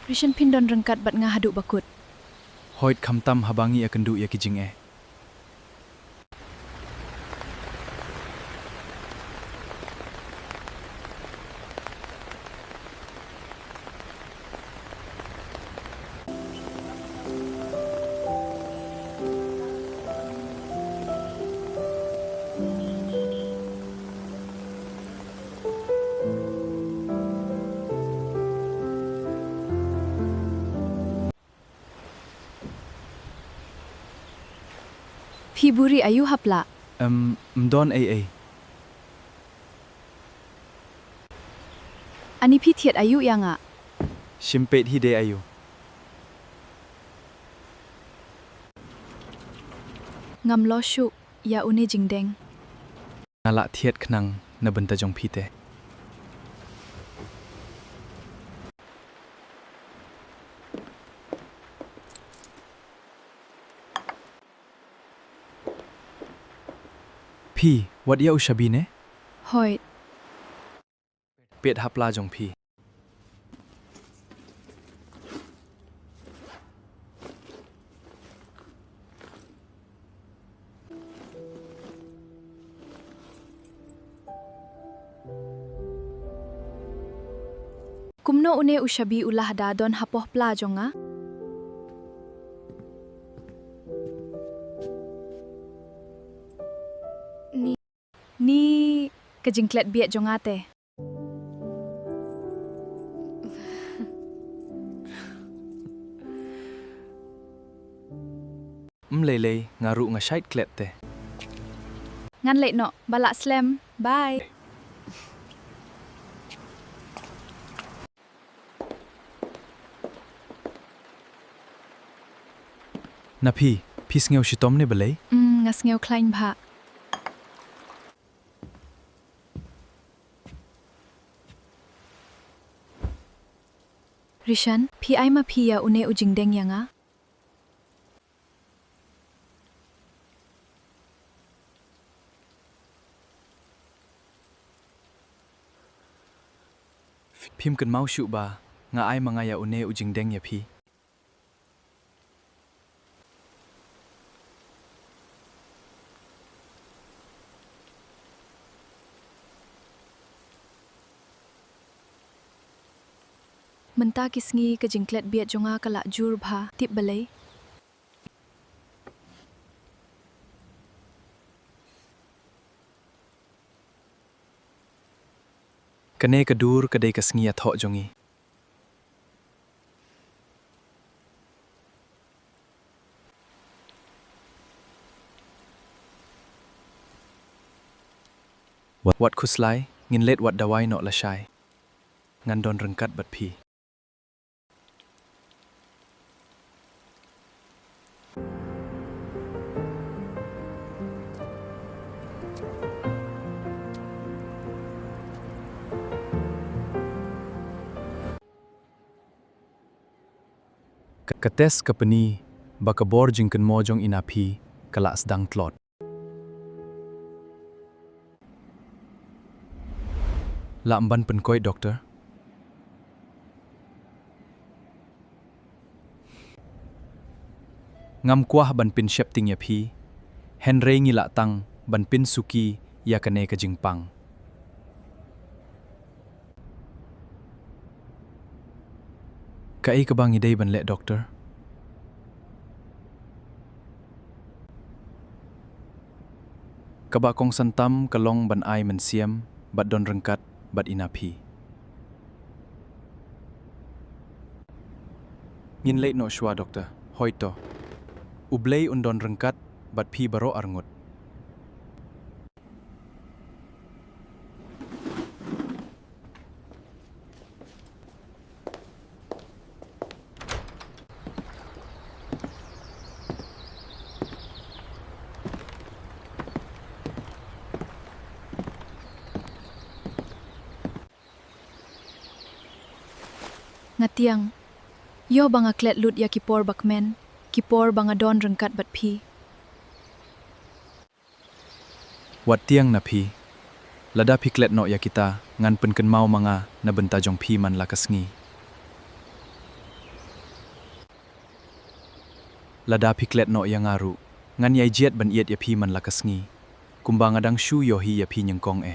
Rishan pindon rengkat bat ngahaduk bakut. Hoit khamtam habangi iakynduh jingeh. Piburi ayu hapla. Mdon ay. Ani pi thiet ayu yang a. Shimpet hide ayu. Ngam lo shu ya une jingdeng. Ngala thiet khnang na benta jong phite. Phi, wat ya ushabi ne? Hoit. Pet hapla jong phi. Kumno une ushabi ulah da don hapoh pla jonga. Ni kejingklet biat jongate. Lele ngaru ngashait klet te. Ngan lek no balak slam. Bye. Naphi, pis ngeu shitom ne balai? Ngas ngeu klein bha. Rishan, pi ai ma pi ya une ujingdeng yanga. Phim kan mau shu ba, nga ai manga ya une ujingdeng ya phi. Menta kisngi kejingklet biat jonga kalak jur bha tip balai. Kane kadur kadai kasngi atho jongi. Wat khuslai ngin let wat dawai no la shai. Ngan don rengkat bat phi. Kates kapani bakabor jingkan mojong inaphi kala sedang tlot. La amban penkoi doktor. Ngam kuah ban pin shepting ya phi. Hynrei ngila tang ban pin suki ya kane ka jingpang. Kai ka bang idei ban le doktor. Kaba kong santam kalong ban ai man siam bat don rengkat bat inaphi. Ngin leit no shwa doktor. Hoito. Ublei undon rengkat bat phi baroh arngut. Ngatiang. Yo banga klet lut ya kipor bakmen. Kipor banga don rengkat bat phi. Wat tiang Naphi. Lada piklet no ya kita ngan penken mau mga na benta jong pi man lakas ngi. Lada piklet no ya ngaru ngan ya ieid ban ieid ya pi man lakas ngi. Kumbang adang shu yohi ya pi nyengkong